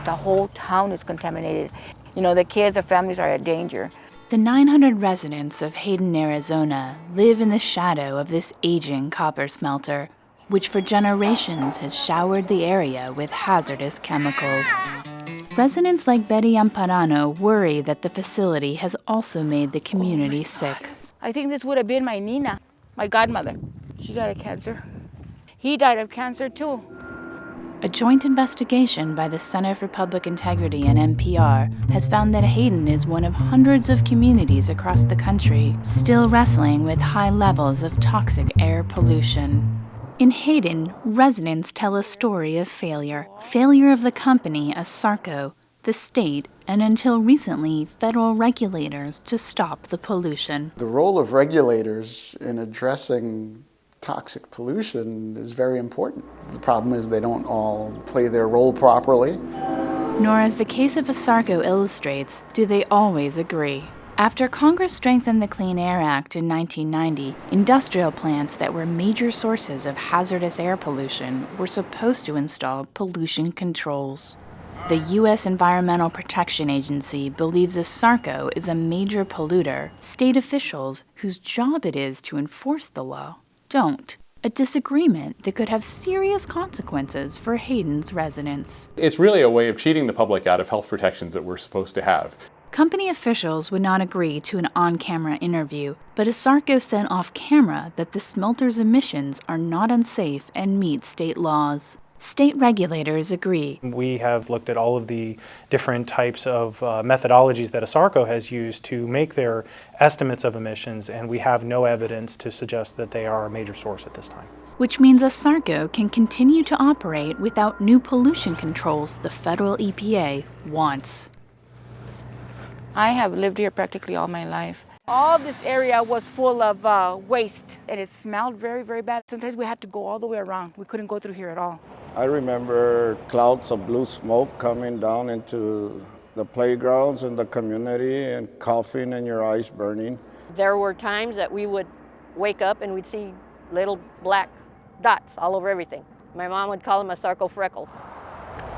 The whole town is contaminated. You know, the kids, the families are at danger. The 900 residents of Hayden, Arizona live in the shadow of this aging copper smelter, which for generations has showered the area with hazardous chemicals. Residents like Betty Amparano worry that the facility has also made the community sick. I think this would have been my Nina, my godmother. She died of cancer. He died of cancer too. A joint investigation by the Center for Public Integrity and NPR has found that Hayden is one of hundreds of communities across the country still wrestling with high levels of toxic air pollution. In Hayden, residents tell a story of failure. Failure of the company ASARCO, the state, and until recently, federal regulators to stop the pollution. The role of regulators in addressing toxic pollution is very important. The problem is they don't all play their role properly. Nor, as the case of ASARCO illustrates, do they always agree. After Congress strengthened the Clean Air Act in 1990, industrial plants that were major sources of hazardous air pollution were supposed to install pollution controls. The U.S. Environmental Protection Agency believes ASARCO is a major polluter. State officials, whose job it is to enforce the law, don't. A disagreement that could have serious consequences for Hayden's residents. It's really a way of cheating the public out of health protections that we're supposed to have. Company officials would not agree to an on-camera interview, but ASARCO said off-camera that the smelter's emissions are not unsafe and meet state laws. State regulators agree. We have looked at all of the different types of methodologies that ASARCO has used to make their estimates of emissions, and we have no evidence to suggest that they are a major source at this time. Which means ASARCO can continue to operate without new pollution controls the federal EPA wants. I have lived here practically all my life. All this area was full of waste, and it smelled very, very bad. Sometimes we had to go all the way around. We couldn't go through here at all. I remember clouds of blue smoke coming down into the playgrounds in the community and coughing and your eyes burning. There were times that we would wake up and we'd see little black dots all over everything. My mom would call them ASARCO freckles.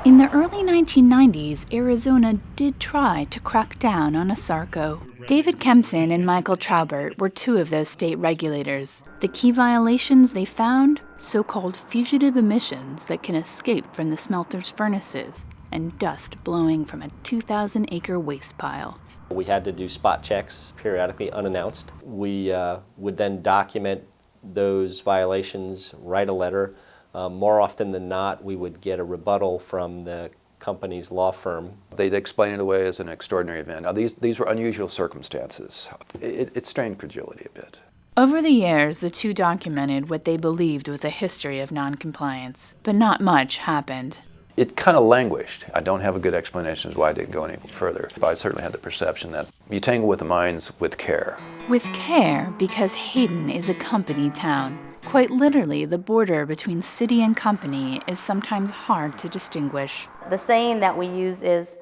In the early 1990s, Arizona did try to crack down on ASARCO. David Kempson and Michael Traubert were two of those state regulators. The key violations they found? So-called fugitive emissions that can escape from the smelter's furnaces and dust blowing from a 2,000-acre waste pile. We had to do spot checks periodically unannounced. We would then document those violations, write a letter. More often than not, we would get a rebuttal from the company's law firm. They'd explain it away as an extraordinary event. Now, these were unusual circumstances. It strained credulity a bit. Over the years, the two documented what they believed was a history of noncompliance, but not much happened. It kind of languished. I don't have a good explanation as why it didn't go any further, but I certainly had the perception that you tangle with the mines with care. With care, because Hayden is a company town. Quite literally, the border between city and company is sometimes hard to distinguish. The saying that we use is,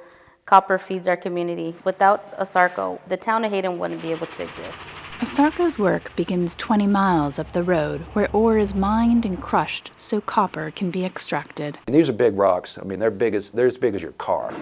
copper feeds our community. Without ASARCO, the town of Hayden wouldn't be able to exist. ASARCO's work begins 20 miles up the road, where ore is mined and crushed so copper can be extracted. These are big rocks. I mean, they're as big as your car.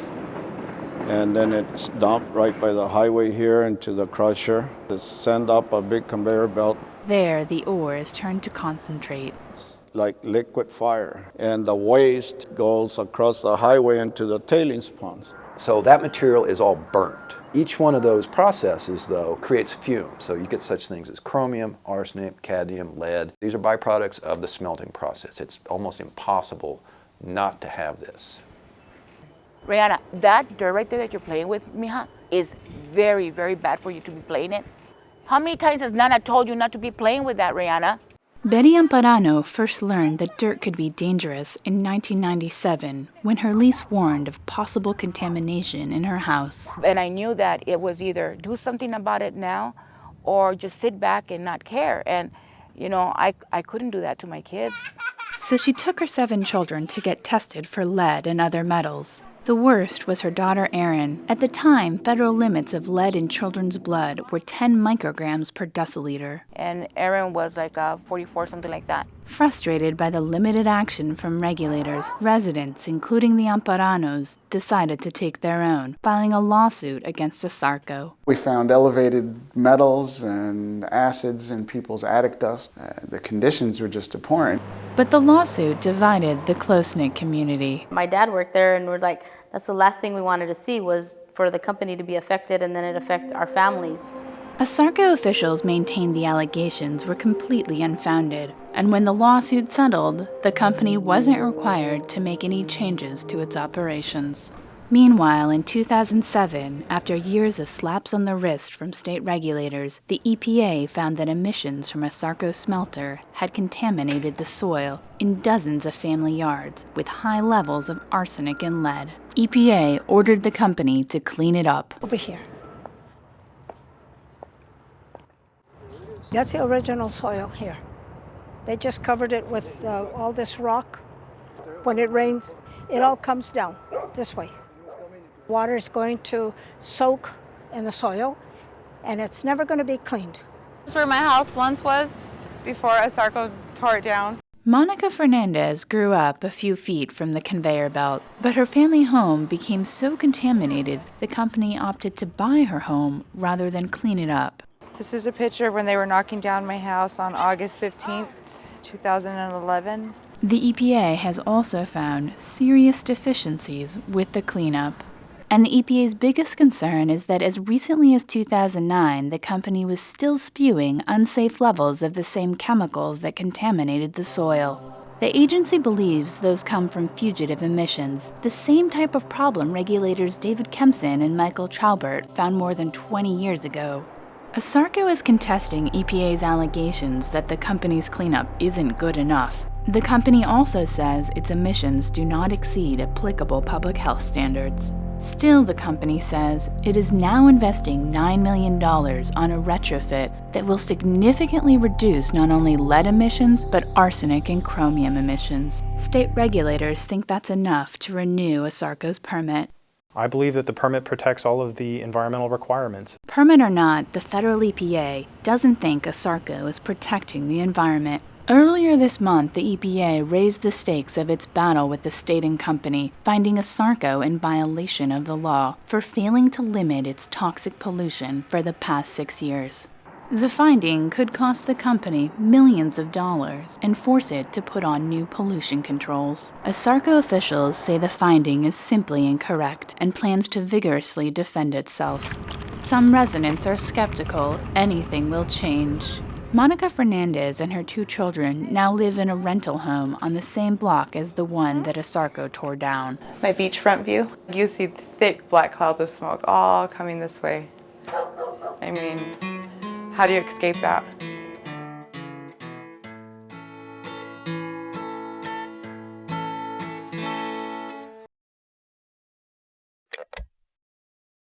And then it's dumped right by the highway here into the crusher. It's sent up a big conveyor belt. There, the ore is turned to concentrate. It's like liquid fire. And the waste goes across the highway into the tailings ponds. So that material is all burnt. Each one of those processes, though, creates fumes. So you get such things as chromium, arsenic, cadmium, lead. These are byproducts of the smelting process. It's almost impossible not to have this. Rihanna, that dirt right there that you're playing with, mija, is very, very bad for you to be playing it. How many times has Nana told you not to be playing with that, Rihanna? Betty Amparano first learned that dirt could be dangerous in 1997 when her lease warned of possible contamination in her house. And I knew that it was either do something about it now or just sit back and not care. And, you know, I couldn't do that to my kids. So she took her 7 children to get tested for lead and other metals. The worst was her daughter Erin. At the time, federal limits of lead in children's blood were 10 micrograms per deciliter. And Erin was like 44, something like that. Frustrated by the limited action from regulators, residents, including the Amparanos, decided to take their own, filing a lawsuit against ASARCO. We found elevated metals and acids in people's attic dust. The conditions were just abhorrent. But the lawsuit divided the close-knit community. My dad worked there, and we're like, that's the last thing we wanted to see was for the company to be affected, and then it affects our families. ASARCO officials maintained the allegations were completely unfounded, and when the lawsuit settled, the company wasn't required to make any changes to its operations. Meanwhile, in 2007, after years of slaps on the wrist from state regulators, the EPA found that emissions from ASARCO smelter had contaminated the soil in dozens of family yards with high levels of arsenic and lead. EPA ordered the company to clean it up. Over here. That's the original soil here. They just covered it with all this rock. When it rains, it all comes down this way. Water is going to soak in the soil, and it's never going to be cleaned. This is where my house once was before ASARCO tore it down. Monica Fernandez grew up a few feet from the conveyor belt, but her family home became so contaminated the company opted to buy her home rather than clean it up. This is a picture of when they were knocking down my house on August 15th, 2011. The EPA has also found serious deficiencies with the cleanup. And the EPA's biggest concern is that as recently as 2009, the company was still spewing unsafe levels of the same chemicals that contaminated the soil. The agency believes those come from fugitive emissions, the same type of problem regulators David Kempson and Michael Traubert found more than 20 years ago. ASARCO is contesting EPA's allegations that the company's cleanup isn't good enough. The company also says its emissions do not exceed applicable public health standards. Still, the company says it is now investing $9 million on a retrofit that will significantly reduce not only lead emissions, but arsenic and chromium emissions. State regulators think that's enough to renew ASARCO's permit. I believe that the permit protects all of the environmental requirements. Permit or not, the federal EPA doesn't think ASARCO is protecting the environment. Earlier this month, the EPA raised the stakes of its battle with the state and company, finding ASARCO in violation of the law for failing to limit its toxic pollution for the past 6 years. The finding could cost the company millions of dollars and force it to put on new pollution controls. ASARCO officials say the finding is simply incorrect and plans to vigorously defend itself. Some residents are skeptical anything will change. Monica Fernandez and her 2 children now live in a rental home on the same block as the one that ASARCO tore down. My beachfront view. You see thick black clouds of smoke all coming this way. I mean, how do you escape that?